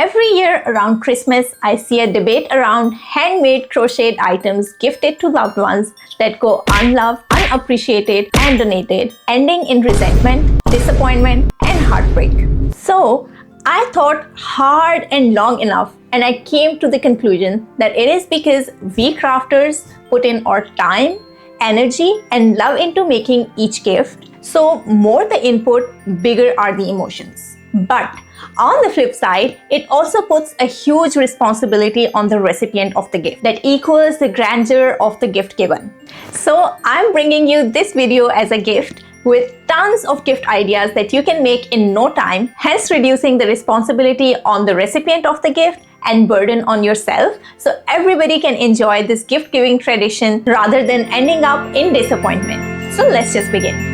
Every year around Christmas, I see a debate around handmade crocheted items gifted to loved ones that go unloved, unappreciated, and donated, ending in resentment, disappointment, and heartbreak. So, I thought hard and long enough, and I came to the conclusion that it is because we crafters put in our time, energy, and love into making each gift. So, more the input, bigger are the emotions. But on the flip side, it also puts a huge responsibility on the recipient of the gift that equals the grandeur of the gift given. So I'm bringing you this video as a gift with tons of gift ideas that you can make in no time, hence reducing the responsibility on the recipient of the gift and burden on yourself, so everybody can enjoy this gift giving tradition rather than ending up in disappointment. So let's just begin.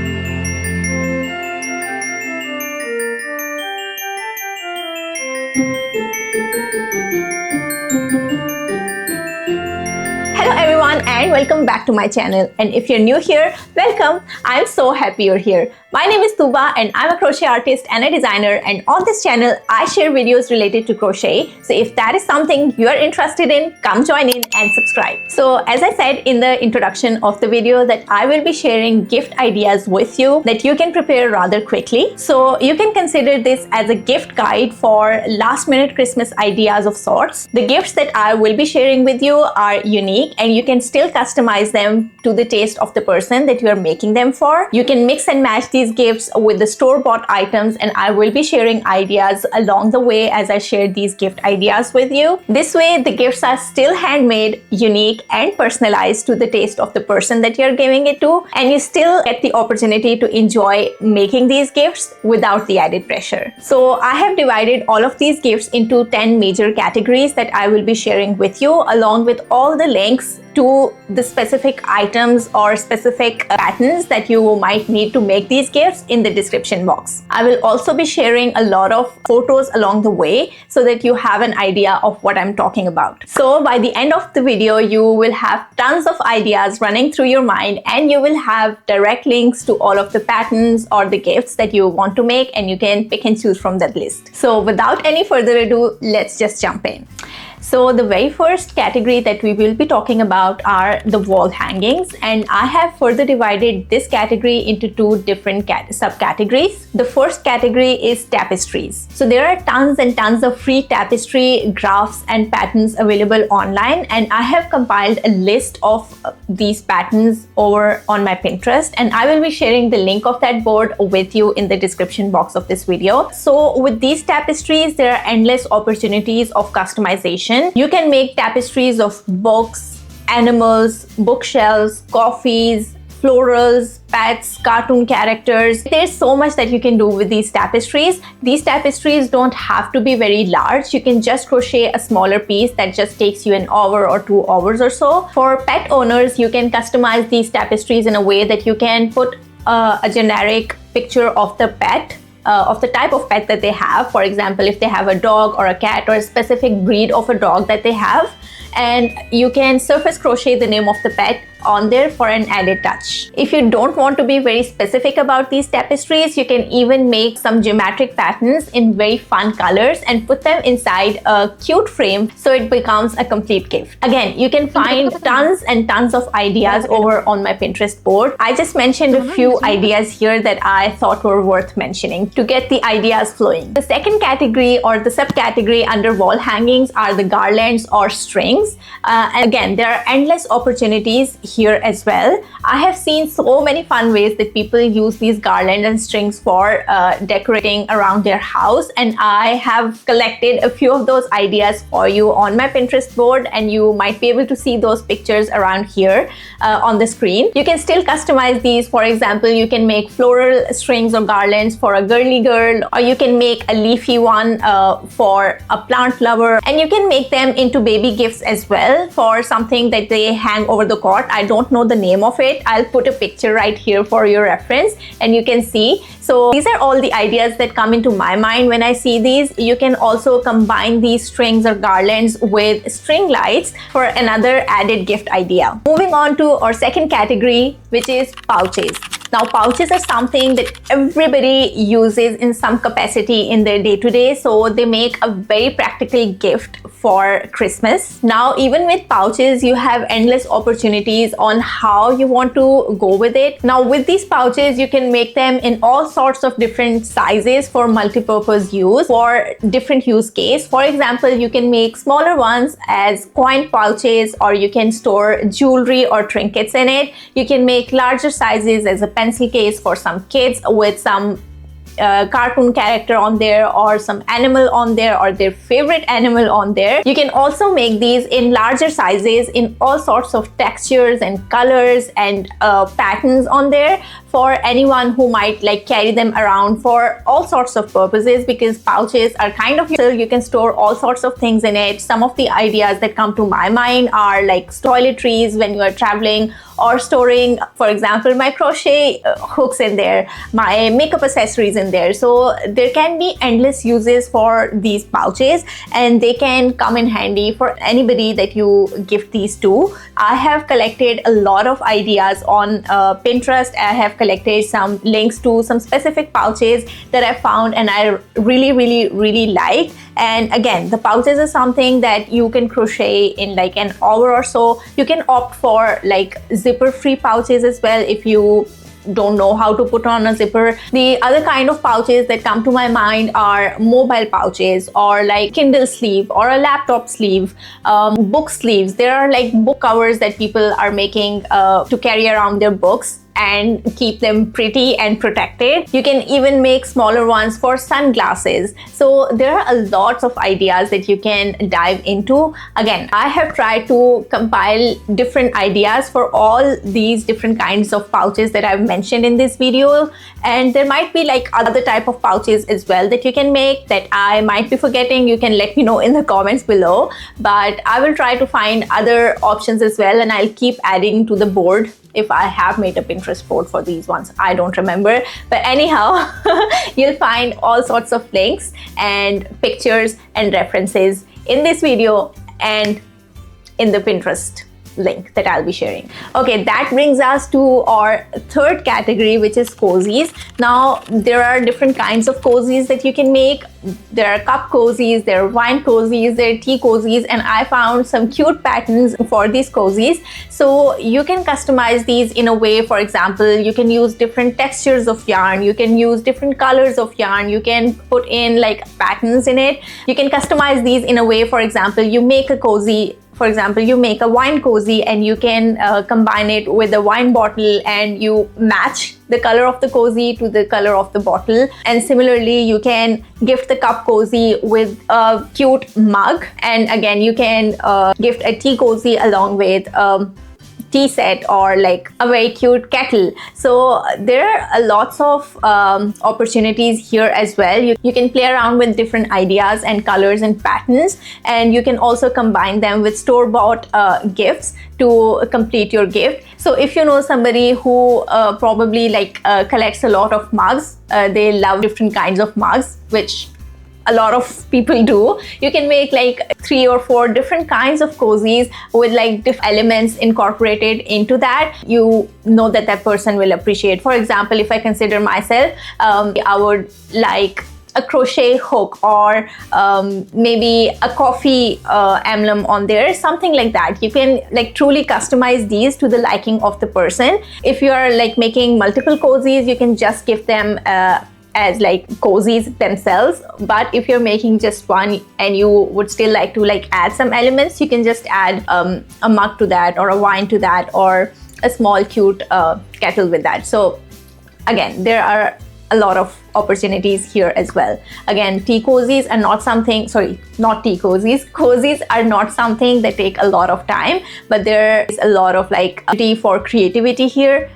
Hello everyone and welcome back to my channel, and if you're new here, welcome. I'm so happy you're here. My name is Tuba and I'm a crochet artist and a designer, and on this channel I share videos related to crochet. So if that is something you're interested in, come join in and subscribe. So as I said in the introduction of the video, that I will be sharing gift ideas with you that you can prepare rather quickly. So you can consider this as a gift guide for last minute Christmas ideas of sorts. The gifts that I will be sharing with you are unique and you can still customize them to the taste of the person that you are making them for. You can mix and match these gifts with the store-bought items, and I will be sharing ideas along the way as I share these gift ideas with you. This way the gifts are still handmade, unique, and personalized to the taste of the person that you're giving it to, and you still get the opportunity to enjoy making these gifts without the added pressure. So I have divided all of these gifts into 10 major categories that I will be sharing with you, along with all the links to the specific items or specific patterns that you might need to make these gifts in the description box. I will also be sharing a lot of photos along the way so that you have an idea of what I'm talking about. So by the end of the video, you will have tons of ideas running through your mind, and you will have direct links to all of the patterns or the gifts that you want to make, and you can pick and choose from that list. So without any further ado, let's just jump in. So the very first category that we will be talking about are the wall hangings, and I have further divided this category into two different subcategories. The first category is tapestries. So there are tons and tons of free tapestry graphs and patterns available online, and I have compiled a list of these patterns over on my Pinterest, and I will be sharing the link of that board with you in the description box of this video. So with these tapestries, there are endless opportunities of customization. You can make tapestries of books, animals, bookshelves, coffees, florals, pets, cartoon characters. There's so much that you can do with these tapestries. These tapestries don't have to be very large. You can just crochet a smaller piece that just takes you an hour or 2 hours or so. For pet owners, you can customize these tapestries in a way that you can put a generic picture of the pet, of the type of pet that they have. For example, if they have a dog or a cat or a specific breed of a dog that they have, and you can surface crochet the name of the pet on there for an added touch. If you don't want to be very specific about these tapestries, you can even make some geometric patterns in very fun colors and put them inside a cute frame so it becomes a complete gift. Again, you can find tons and tons of ideas over on my Pinterest board. I just mentioned a few ideas here that I thought were worth mentioning to get the ideas flowing. The second category or the subcategory under wall hangings are the garlands or strings. And again, there are endless opportunities here as well. I have seen so many fun ways that people use these garlands and strings for decorating around their house, and I have collected a few of those ideas for you on my Pinterest board, and you might be able to see those pictures around here on the screen. You can still customize these. For example, you can make floral strings or garlands for a girly girl, or you can make a leafy one for a plant lover, and you can make them into baby gifts as well for something that they hang over the cot. I don't know the name of it. I'll put a picture right here for your reference and you can see. So these are all the ideas that come into my mind when I see these. You can also combine these strings or garlands with string lights for another added gift idea. Moving on to our second category, which is pouches. Now, pouches are something that everybody uses in some capacity in their day-to-day, so they make a very practical gift for Christmas. Now, even with pouches, you have endless opportunities on how you want to go with it. Now, with these pouches, you can make them in all sorts of different sizes for multi-purpose use, for different use case. For example, you can make smaller ones as coin pouches, or you can store jewelry or trinkets in it. You can make larger sizes as a pencil case for some kids with some cartoon character on there, or some animal on there, or their favorite animal on there. You can also make these in larger sizes in all sorts of textures and colors and patterns on there, for anyone who might like carry them around for all sorts of purposes, because pouches are kind of, you can store all sorts of things in it. Some of the ideas that come to my mind are like toiletries when you are traveling, or storing, for example, my crochet hooks in there, my makeup accessories in there. So there can be endless uses for these pouches, and they can come in handy for anybody that you gift these to. I have collected a lot of ideas on Pinterest. I have collected some links to some specific pouches that I found and I really like. And again, the pouches is something that you can crochet in like an hour or so. You can opt for like zipper-free pouches as well if you don't know how to put on a zipper. The other kind of pouches that come to my mind are mobile pouches, or like Kindle sleeve, or a laptop sleeve, book sleeves. There are like book covers that people are making to carry around their books and keep them pretty and protected. You can even make smaller ones for sunglasses. So there are a lot of ideas that you can dive into. Again, I have tried to compile different ideas for all these different kinds of pouches that I've mentioned in this video, and there might be like other type of pouches as well that you can make that I might be forgetting. You can let me know in the comments below, but I will try to find other options as well, and I'll keep adding to the board if I have made a Pinterest board for these ones. I don't remember, but anyhow, you'll find all sorts of links and pictures and references in this video and in the Pinterest link that I'll be sharing. Okay, that brings us to our third category, which is cozies. Now, there are different kinds of cozies that you can make. There are cup cozies, there are wine cozies, there are tea cozies, and I found some cute patterns for these cozies. So you can customize these in a way, for example, you can use different textures of yarn, you can use different colors of yarn, you can put in like patterns in it. You can customize these in a way, for example, you make a cozy. For example, you make a wine cozy and you can combine it with a wine bottle, and you match the color of the cozy to the color of the bottle. And similarly, you can gift the cup cozy with a cute mug. And again, you can gift a tea cozy along with tea set, or like a very cute kettle. So there are lots of opportunities here as well. You can play around with different ideas and colors and patterns, and you can also combine them with store-bought gifts to complete your gift. So if you know somebody who probably like collects a lot of mugs, they love different kinds of mugs, which a lot of people do. You can make like 3 or 4 different kinds of cozies with like different elements incorporated into that. You know that that person will appreciate. For example, if I consider myself, I would like a crochet hook, or maybe a coffee emblem on there, something like that. You can like truly customize these to the liking of the person. If you are like making multiple cozies, you can just give them as like cozies themselves. But if you're making just one and you would still like to like add some elements, you can just add a mug to that, or a wine to that, or a small cute kettle with that. So again, there are a lot of opportunities here as well. Again, tea cozies are not something, sorry, not tea cozies. Cozies are not something that take a lot of time, but there is a lot of like tea for creativity here.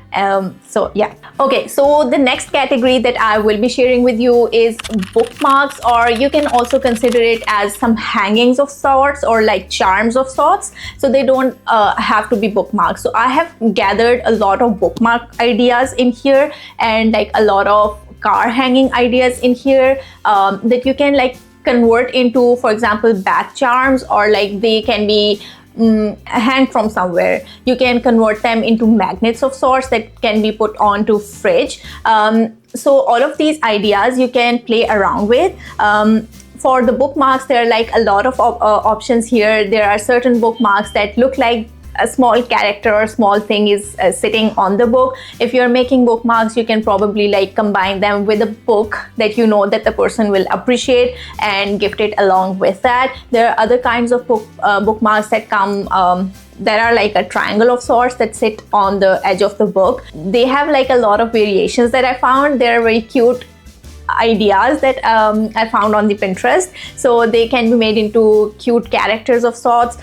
So yeah. Okay, so the next category that I will be sharing with you is bookmarks, or you can also consider it as some hangings of sorts, or like charms of sorts. So they don't have to be bookmarks. So I have gathered a lot of bookmark ideas in here, and like a lot of car hanging ideas in here that you can like convert into, for example, back charms, or like they can be hang from somewhere. You can convert them into magnets of sorts that can be put onto fridge. So all of these ideas you can play around with. For the bookmarks, there are like a lot of options here. There are certain bookmarks that look like a small character or small thing is sitting on the book. If you're making bookmarks, you can probably like combine them with a book that you know that the person will appreciate and gift it along with that. There are other kinds of bookmarks that come that are like a triangle of sorts that sit on the edge of the book. They have like a lot of variations that I found. They're very cute ideas that I found on the Pinterest. So they can be made into cute characters of sorts.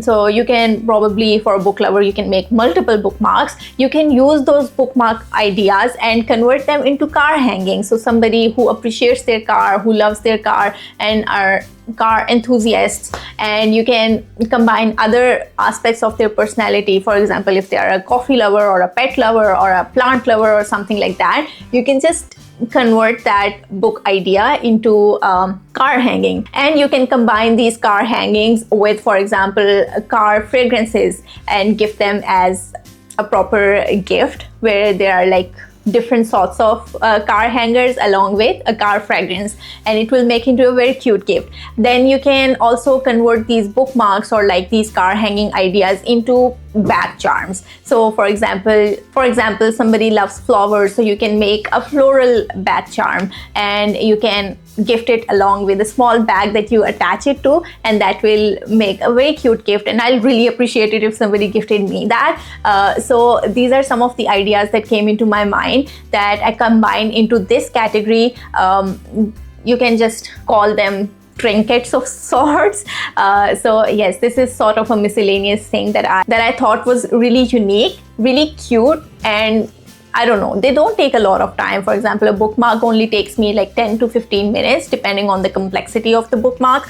So you can probably, for a book lover, you can make multiple bookmarks. You can use those bookmark ideas and convert them into car hanging. So somebody who appreciates their car, who loves their car and are car enthusiasts, and you can combine other aspects of their personality. For example, if they are a coffee lover or a pet lover or a plant lover or something like that, you can just convert that book idea into car hanging. And you can combine these car hangings with, for example, car fragrances and gift them as a proper gift, where there are like different sorts of car hangers along with a car fragrance, and it will make into a very cute gift. Then you can also convert these bookmarks or like these car hanging ideas into bag charms. So for example, somebody loves flowers, so you can make a floral bag charm and you can gift it along with a small bag that you attach it to, and that will make a very cute gift, and I'll really appreciate it if somebody gifted me that. So these are some of the ideas that came into my mind that I combine into this category. You can just call them trinkets of sorts. So yes, this is sort of a miscellaneous thing that I thought was really unique, really cute, and I don't know, they don't take a lot of time. For example, a bookmark only takes me like 10 to 15 minutes depending on the complexity of the bookmark.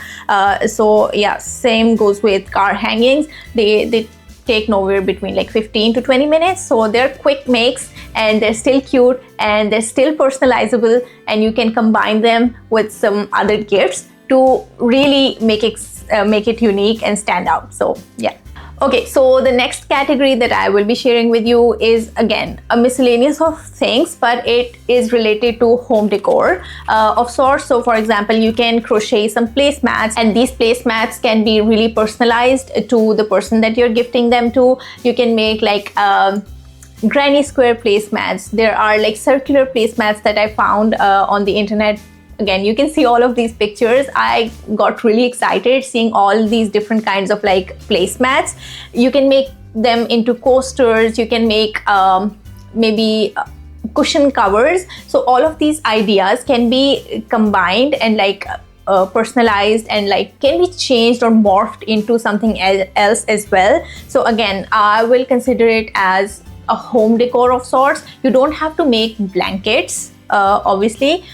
So yeah, same goes with car hangings. They take nowhere between like 15 to 20 minutes. So they're quick makes and they're still cute and they're still personalizable, and you can combine them with some other gifts to really make it unique and stand out. So yeah. Okay, so the next category that I will be sharing with you is again a miscellaneous of things, but it is related to home decor of sorts. So for example, you can crochet some placemats, and these placemats can be really personalized to the person that you're gifting them to. You can make like granny square placemats. There are like circular placemats that I found on the internet. Again, you can see all of these pictures. I got really excited seeing all these different kinds of like placemats. You can make them into coasters. You can make maybe cushion covers. So all of these ideas can be combined and like personalized and like can be changed or morphed into something else as well. So again, I will consider it as a home decor of sorts. You don't have to make blankets. Obviously,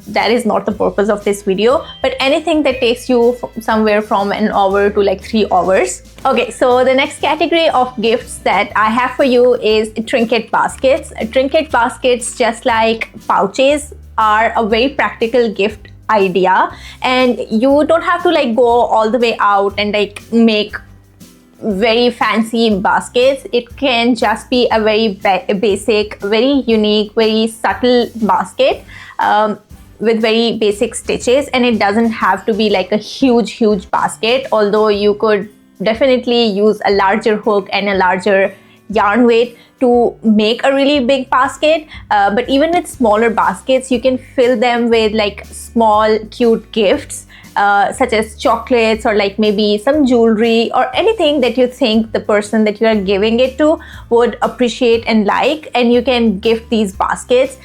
that is not the purpose of this video, but anything that takes you somewhere from an hour to like 3 hours. Okay, so the next category of gifts that I have for you is trinket baskets. Trinket baskets, just like pouches, are a very practical gift idea, and you don't have to like go all the way out and like make very fancy baskets. It can just be a very basic, very unique, very subtle basket with very basic stitches, and it doesn't have to be like a huge basket, although you could definitely use a larger hook and a larger yarn weight to make a really big basket. But even with smaller baskets, you can fill them with like small cute gifts, such as chocolates or like maybe some jewelry or anything that you think the person that you are giving it to would appreciate and like, and you can gift these baskets.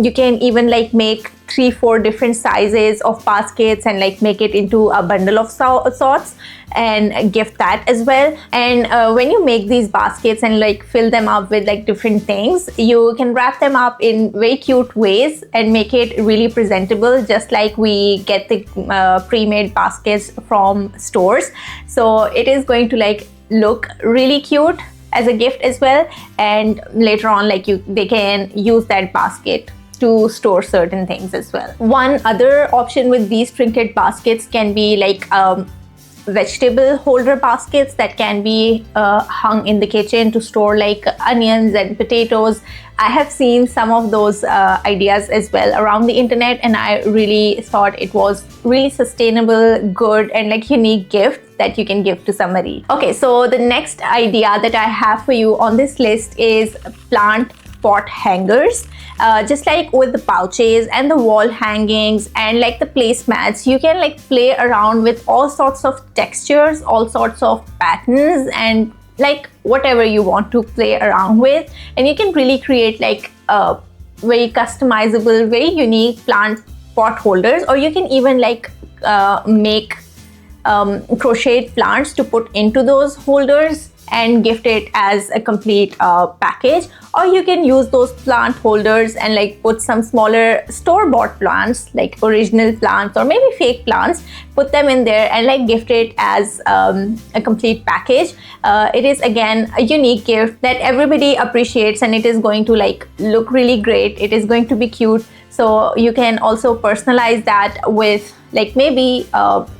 You can even like make 3-4 different sizes of baskets and like make it into a bundle of sorts and gift that as well. And when you make these baskets and like fill them up with like different things, you can wrap them up in very cute ways and make it really presentable, just like we get the pre-made baskets from stores. So it is going to like look really cute as a gift as well, and later on like they can use that basket to store certain things as well. One other option with these trinket baskets can be like vegetable holder baskets that can be hung in the kitchen to store like onions and potatoes. I have seen some of those ideas as well around the internet, and I really thought it was really sustainable, good, and like unique gift that you can give to somebody. Okay, so the next idea that I have for you on this list is plant pot hangers. Just like with the pouches and the wall hangings and like the placemats, you can like play around with all sorts of textures, all sorts of patterns, and like whatever you want to play around with, and you can really create like very customizable, very unique plant pot holders. Or you can even like make crocheted plants to put into those holders and gift it as a complete package. Or you can use those plant holders and like put some smaller store-bought plants, like original plants or maybe fake plants, put them in there and like gift it as a complete package. It is again a unique gift that everybody appreciates, and it is going to like look really great. It is going to be cute. So you can also personalize that with like maybe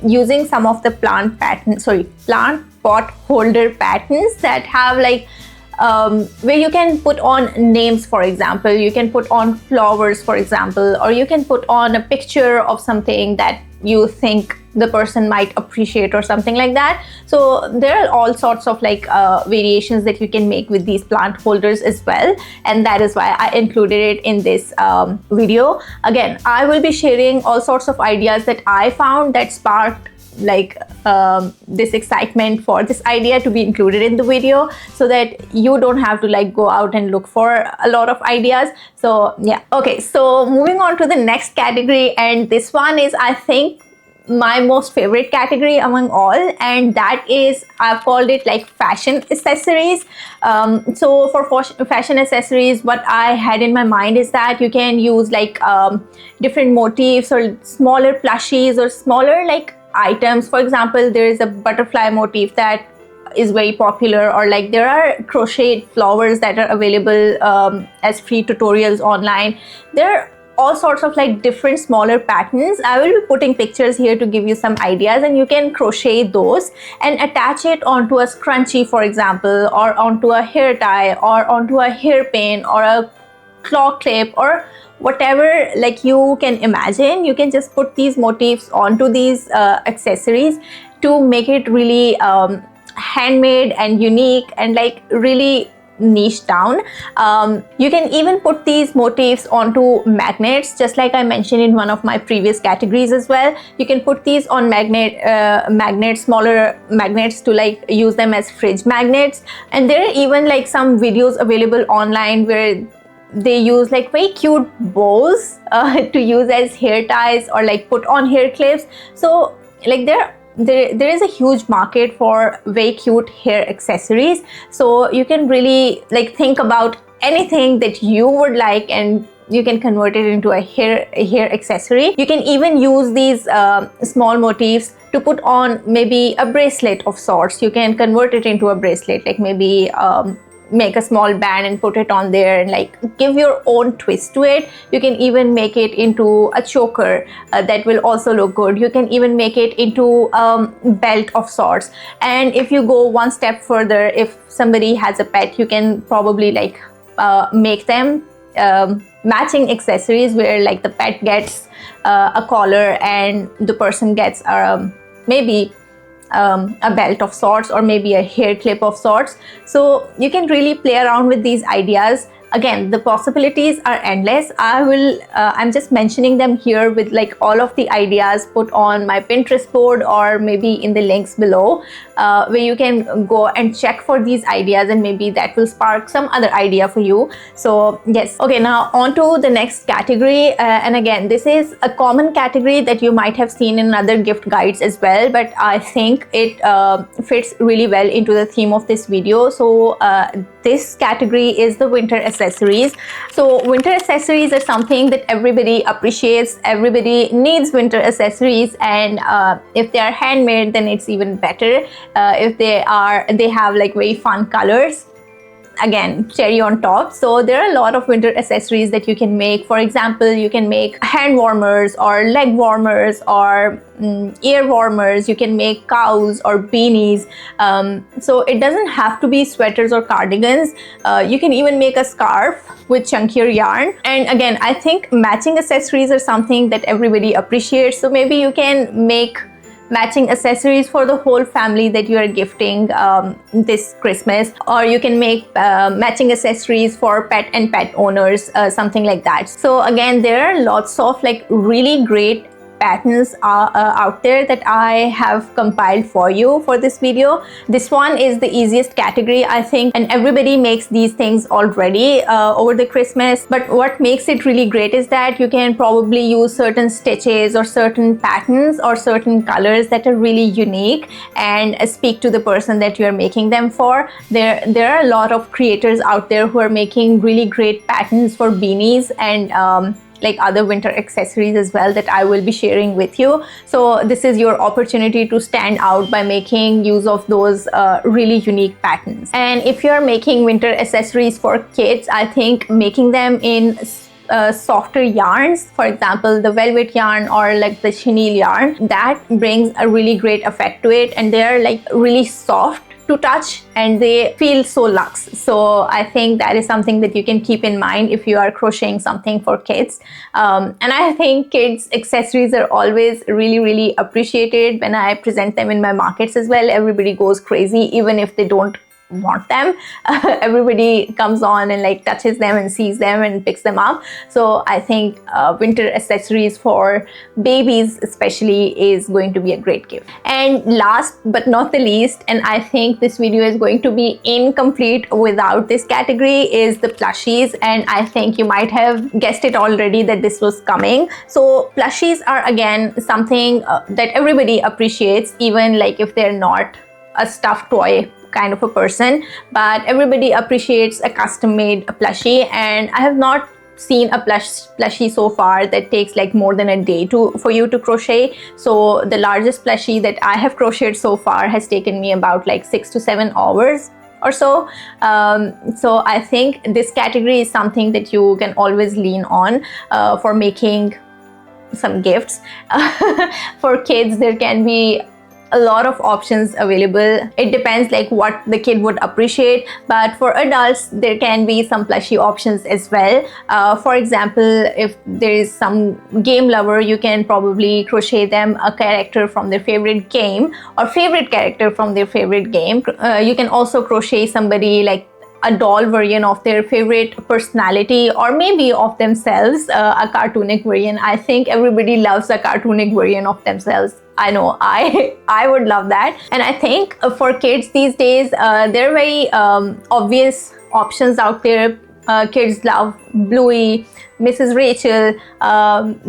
using some of the plant pot holder patterns that have like where you can put on names, for example. You can put on flowers, for example, or you can put on a picture of something that you think the person might appreciate or something like that. So there are all sorts of like variations that you can make with these plant holders as well, and that is why I included it in this video. Again, I will be sharing all sorts of ideas that I found that sparked like this excitement for this idea to be included in the video, so that you don't have to like go out and look for a lot of ideas. So yeah, okay, so moving on to the next category, and this one is I think my most favorite category among all, and that is, I've called it like fashion accessories. So for fashion accessories, what I had in my mind is that you can use like different motifs or smaller plushies or smaller like items. For example, there is a butterfly motif that is very popular, or like there are crocheted flowers that are available as free tutorials online. There are all sorts of like different smaller patterns. I will be putting pictures here to give you some ideas, and you can crochet those and attach it onto a scrunchie, for example, or onto a hair tie, or onto a hairpin, or a claw clip, or whatever like you can imagine. You can just put these motifs onto these accessories to make it really handmade and unique and like really niche down. You can even put these motifs onto magnets, just like I mentioned in one of my previous categories as well. You can put these on magnets, smaller magnets, to like use them as fridge magnets. And there are even like some videos available online where they use like very cute bows to use as hair ties or like put on hair clips. So like there is a huge market for very cute hair accessories. So you can really like think about anything that you would like, and you can convert it into a hair accessory. You can even use these small motifs to put on maybe a bracelet of sorts. You can convert it into a bracelet, like maybe make a small band and put it on there and like give your own twist to it. You can even make it into a choker that will also look good. You can even make it into belt of sorts. And if you go one step further, if somebody has a pet, you can probably like make them matching accessories where like the pet gets a collar and the person gets maybe a belt of sorts, or maybe a hair clip of sorts. So you can really play around with these ideas. Again, the possibilities are endless. I'm just mentioning them here with like all of the ideas put on my Pinterest board, or maybe in the links below, where you can go and check for these ideas, and maybe that will spark some other idea for you. So yes, okay, now on to the next category. And again, this is a common category that you might have seen in other gift guides as well, but I think it fits really well into the theme of this video. So this category is the winter accessories. So winter accessories are something that everybody appreciates. Everybody needs winter accessories, and if they are handmade, then it's even better. If they have like very fun colors. again, cherry on top. So there are a lot of winter accessories that you can make. For example, you can make hand warmers or leg warmers or ear warmers. You can make cows or beanies. So it doesn't have to be sweaters or cardigans. You can even make a scarf with chunkier yarn. And again, I think matching accessories are something that everybody appreciates. So maybe you can make matching accessories for the whole family that you are gifting this Christmas, or you can make matching accessories for pet and pet owners, something like that. So again, there are lots of like really great patterns out there that I have compiled for you for this video. This one is the easiest category, I think, and everybody makes these things already over the Christmas. But what makes it really great is that you can probably use certain stitches or certain patterns or certain colors that are really unique and speak to the person that you're making them for. There are a lot of creators out there who are making really great patterns for beanies and like other winter accessories as well that I will be sharing with you. So this is your opportunity to stand out by making use of those really unique patterns. And if you're making winter accessories for kids, I think making them in softer yarns, for example the velvet yarn or like the chenille yarn, that brings a really great effect to it, and they're like really soft to touch and they feel so luxe. So I think that is something that you can keep in mind if you are crocheting something for kids. And I think kids accessories are always really appreciated. When I present them in my markets as well, everybody goes crazy even if they don't want them. Everybody comes on and like touches them and sees them and picks them up. So I think winter accessories for babies especially is going to be a great gift. And last but not the least, and I think this video is going to be incomplete without this category, is the plushies. And I think you might have guessed it already that this was coming. So plushies are again something that everybody appreciates, even like if they're not a stuffed toy kind of a person, but everybody appreciates a custom-made plushie. And I have not seen a plushie so far that takes like more than a day for you to crochet. So the largest plushie that I have crocheted so far has taken me about like 6 to 7 hours or so. So I think this category is something that you can always lean on for making some gifts. For kids, there can be a lot of options available. It depends like what the kid would appreciate, but for adults there can be some plushie options as well. For example, if there is some game lover, you can probably crochet them a character from their favorite game or favorite character from their favorite game. You can also crochet somebody like a doll version of their favorite personality, or maybe of themselves, a cartoonic version. I think everybody loves a cartoonic version of themselves. I know I would love that. And I think for kids these days, there are very obvious options out there. Kids love Bluey, Mrs. Rachel.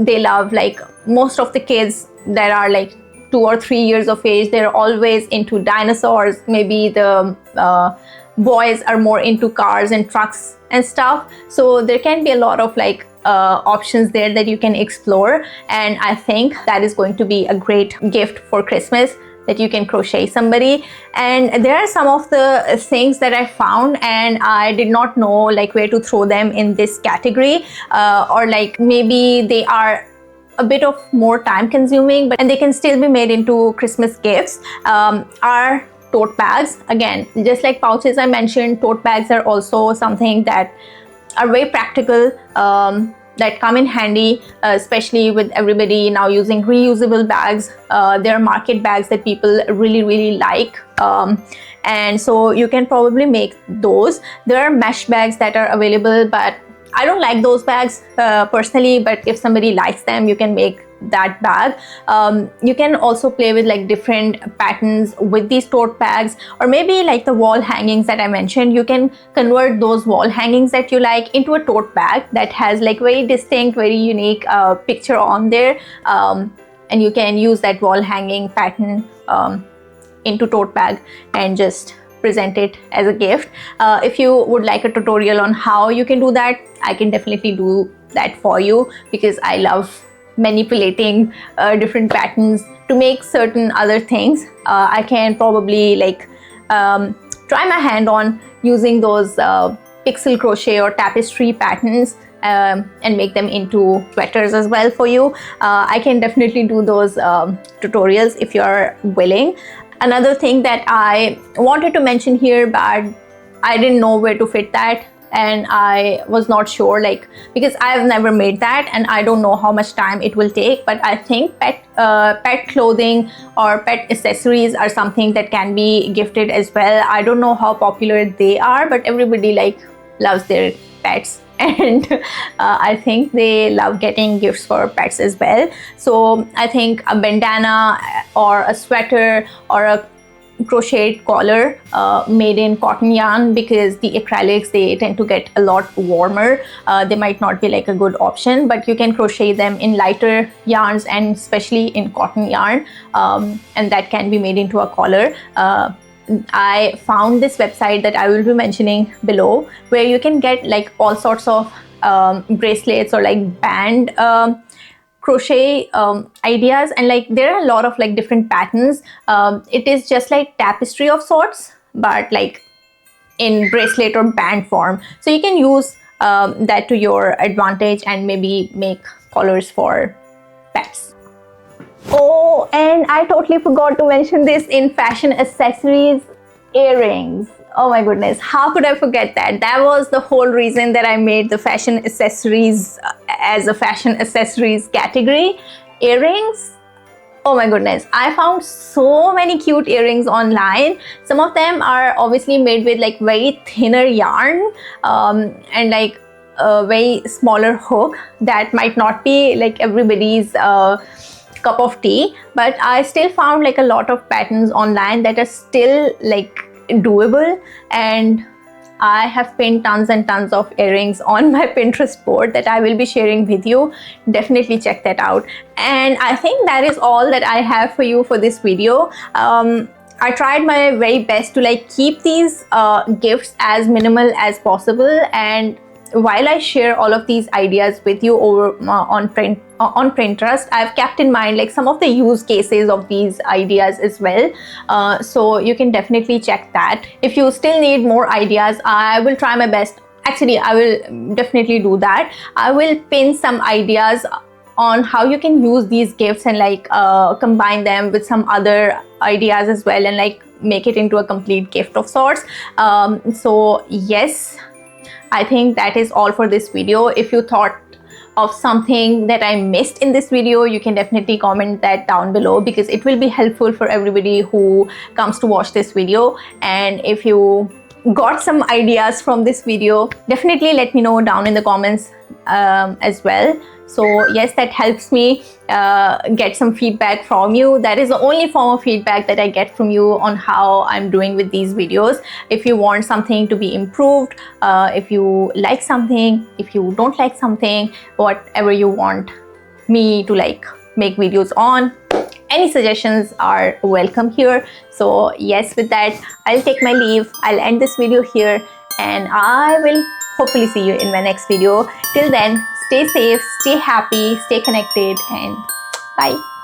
They love, like most of the kids that are like 2 or 3 years of age, they're always into dinosaurs. Maybe the boys are more into cars and trucks and stuff. So there can be a lot of like options there that you can explore, and I think that is going to be a great gift for Christmas, that you can crochet somebody. And there are some of the things that I found and I did not know like where to throw them in this category, or like maybe they are a bit of more time consuming, and they can still be made into Christmas gifts, are tote bags. Again, just like pouches I mentioned, tote bags are also something that are very practical, that come in handy, especially with everybody now using reusable bags. There are market bags that people really like, and so you can probably make those. There are mesh bags that are available, but I don't like those bags personally, but if somebody likes them, you can make that bag. You can also play with like different patterns with these tote bags, or maybe like the wall hangings that I mentioned. You can convert those wall hangings that you like into a tote bag that has like very distinct, very unique picture on there, and you can use that wall hanging pattern into tote bag and just present it as a gift. If you would like a tutorial on how you can do that, I can definitely do that for you, because I love manipulating different patterns to make certain other things. I can probably like try my hand on using those pixel crochet or tapestry patterns and make them into sweaters as well for you. I can definitely do those tutorials if you're willing. Another thing that I wanted to mention here, but I didn't know where to fit that, and I was not sure, like, because I've never made that and I don't know how much time it will take, but I think pet clothing or pet accessories are something that can be gifted as well. I don't know how popular they are, but everybody like loves their pets and I think they love getting gifts for pets as well. So I think a bandana or a sweater or a crocheted collar made in cotton yarn, because the acrylics, they tend to get a lot warmer. They might not be like a good option, but you can crochet them in lighter yarns and especially in cotton yarn, and that can be made into a collar. I found this website that I will be mentioning below, where you can get like all sorts of bracelets or like band crochet ideas, and like there are a lot of like different patterns. It is just like tapestry of sorts, but like in bracelet or band form, so you can use that to your advantage and maybe make collars for pets. Oh, and I totally forgot to mention this in fashion accessories: earrings. Oh my goodness, how could I forget that? That was the whole reason that I made the fashion accessories as a fashion accessories category. Earrings. Oh my goodness, I found so many cute earrings online. Some of them are obviously made with like very thinner yarn and like a very smaller hook that might not be like everybody's cup of tea, but I still found like a lot of patterns online that are still like doable, and I have pinned tons and tons of earrings on my Pinterest board that I will be sharing with you. Definitely check that out. And I think that is all that I have for you for this video. I tried my very best to like keep these gifts as minimal as possible, and while I share all of these ideas with you over on Pinterest, I've kept in mind like some of the use cases of these ideas as well. So you can definitely check that. If you still need more ideas, I will try my best. Actually, I will definitely do that. I will pin some ideas on how you can use these gifts and like combine them with some other ideas as well, and like make it into a complete gift of sorts. So yes, I think that is all for this video. If you thought of something that I missed in this video, you can definitely comment that down below, because it will be helpful for everybody who comes to watch this video. And if you got some ideas from this video, definitely let me know down in the comments as well. So yes, that helps me get some feedback from you. That is the only form of feedback that I get from you on how I'm doing with these videos. If you want something to be improved, if you like something, if you don't like something, whatever you want me to like make videos on, any suggestions are welcome here. So yes, with that, I'll take my leave. I'll end this video here, and I will hopefully see you in my next video. Till then, stay safe, stay happy, stay connected, and bye.